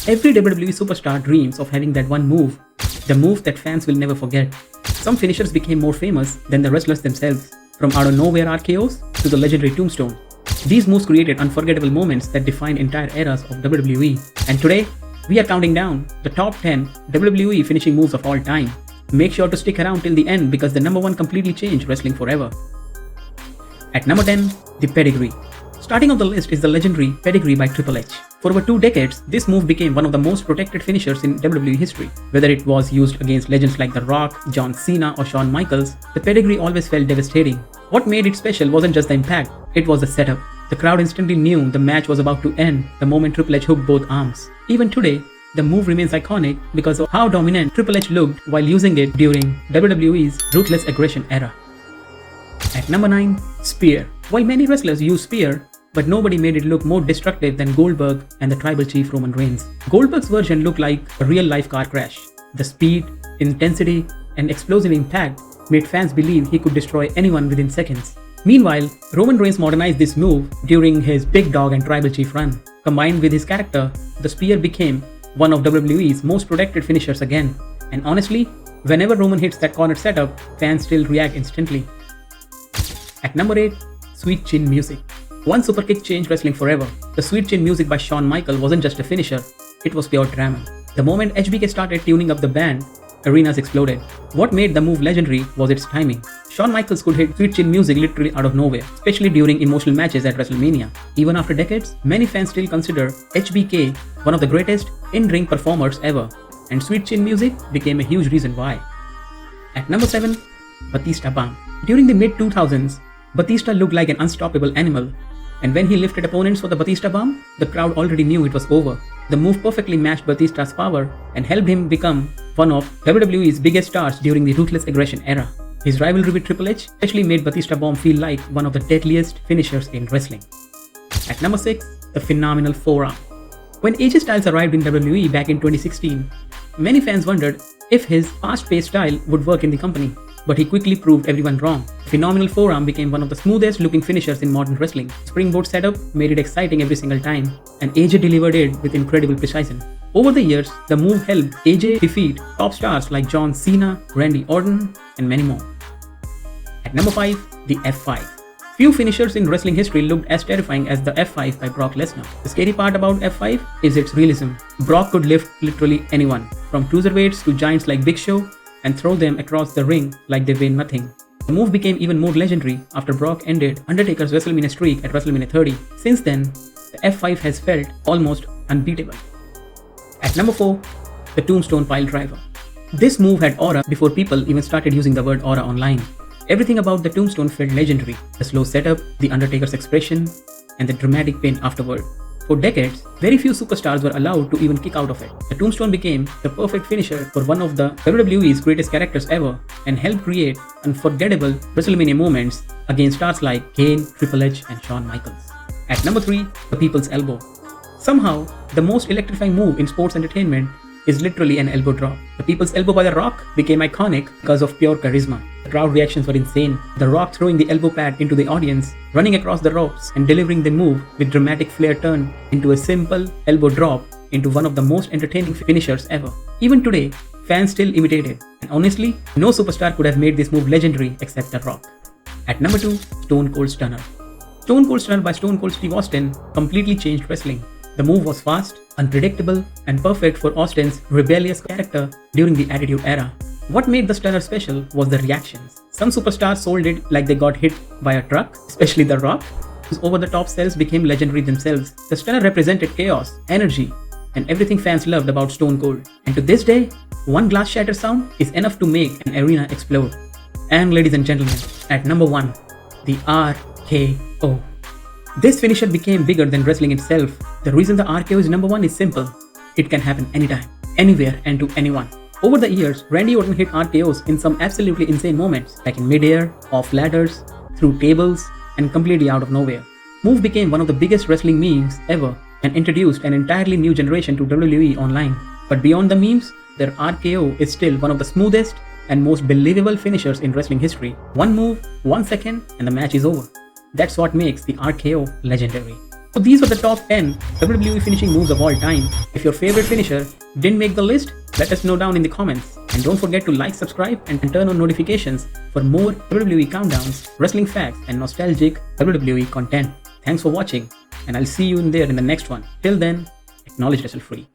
Every WWE superstar dreams of having that one move, the move that fans will never forget. Some finishers became more famous than the wrestlers themselves, from out of nowhere RKOs to the legendary Tombstone. These moves created unforgettable moments that defined entire eras of WWE. And today, we are counting down the top 10 WWE finishing moves of all time. Make sure to stick around till the end because the number one completely changed wrestling forever. At number 10, the Pedigree. Starting on the list is the legendary Pedigree by Triple H. For over 2 decades, this move became one of the most protected finishers in WWE history. Whether it was used against legends like The Rock, John Cena or Shawn Michaels, the Pedigree always felt devastating. What made it special wasn't just the impact, it was the setup. The crowd instantly knew the match was about to end the moment Triple H hooked both arms. Even today, the move remains iconic because of how dominant Triple H looked while using it during WWE's Ruthless Aggression era. At number 9, Spear. While many wrestlers use Spear, but nobody made it look more destructive than Goldberg and the Tribal Chief Roman Reigns. Goldberg's version looked like a real-life car crash. The speed, intensity, and explosive impact made fans believe he could destroy anyone within seconds. Meanwhile, Roman Reigns modernized this move during his Big Dog and Tribal Chief run. Combined with his character, the Spear became one of WWE's most protected finishers again. And honestly, whenever Roman hits that corner setup, fans still react instantly. At number 8, Sweet Chin Music. One super kick changed wrestling forever. The Sweet Chin Music by Shawn Michaels wasn't just a finisher, it was pure drama. The moment HBK started tuning up the band, arenas exploded. What made the move legendary was its timing. Shawn Michaels could hit Sweet Chin Music literally out of nowhere, especially during emotional matches at WrestleMania. Even after decades, many fans still consider HBK one of the greatest in-ring performers ever, and Sweet Chin Music became a huge reason why. At number 7, Batista Bomb. During the mid-2000s, Batista looked like an unstoppable animal, and when he lifted opponents for the Batista Bomb, the crowd already knew it was over. The move perfectly matched Batista's power and helped him become one of WWE's biggest stars during the Ruthless Aggression era. His rivalry with Triple H especially made Batista Bomb feel like one of the deadliest finishers in wrestling. At number 6, the phenomenal Forearm. When AJ Styles arrived in WWE back in 2016, many fans wondered if his fast-paced style would work in the company. But he quickly proved everyone wrong. Phenomenal Forearm became one of the smoothest looking finishers in modern wrestling. Springboard setup made it exciting every single time, and AJ delivered it with incredible precision. Over the years, the move helped AJ defeat top stars like John Cena, Randy Orton, and many more. At number 5, the F5. Few finishers in wrestling history looked as terrifying as the F5 by Brock Lesnar. The scary part about F5 is its realism. Brock could lift literally anyone, from cruiserweights to giants like Big Show, and throw them across the ring like they weigh nothing. The move became even more legendary after Brock ended Undertaker's WrestleMania streak at WrestleMania 30. Since then, the F5 has felt almost unbeatable. At number 4, the Tombstone Piledriver. This move had aura before people even started using the word aura online. Everything about the Tombstone felt legendary. The slow setup, the Undertaker's expression, and the dramatic pin afterward. For decades, very few superstars were allowed to even kick out of it. The Tombstone became the perfect finisher for one of the WWE's greatest characters ever and helped create unforgettable WrestleMania moments against stars like Kane, Triple H, and Shawn Michaels. At number 3, the People's Elbow. Somehow, the most electrifying move in sports entertainment is literally an elbow drop. The People's Elbow by The Rock became iconic because of pure charisma. The crowd reactions were insane. The Rock throwing the elbow pad into the audience, running across the ropes, and delivering the move with dramatic flair turned into a simple elbow drop into one of the most entertaining finishers ever. Even today, fans still imitate it. And honestly, no superstar could have made this move legendary except The Rock. At number 2, Stone Cold Stunner. Stone Cold Stunner by Stone Cold Steve Austin completely changed wrestling. The move was fast, unpredictable, and perfect for Austin's rebellious character during the Attitude Era. What made the Stunner special was the reactions. Some superstars sold it like they got hit by a truck, especially The Rock, whose over-the-top sells became legendary themselves. The Stunner represented chaos, energy, and everything fans loved about Stone Cold. And to this day, one glass shatter sound is enough to make an arena explode. And ladies and gentlemen, at number 1, the RKO. This finisher became bigger than wrestling itself. The reason the RKO is number 1 is simple. It can happen anytime, anywhere, and to anyone. Over the years, Randy Orton hit RKOs in some absolutely insane moments, like in mid-air, off ladders, through tables, and completely out of nowhere. Move became one of the biggest wrestling memes ever and introduced an entirely new generation to WWE online. But beyond the memes, their RKO is still one of the smoothest and most believable finishers in wrestling history. One move, 1 second, and the match is over. That's what makes the RKO legendary. So these were the top 10 WWE finishing moves of all time. If your favorite finisher didn't make the list, let us know down in the comments. And don't forget to like, subscribe, and turn on notifications for more WWE countdowns, wrestling facts, and nostalgic WWE content. Thanks for watching, and I'll see you in there in the next one. Till then, acknowledge wrestle free.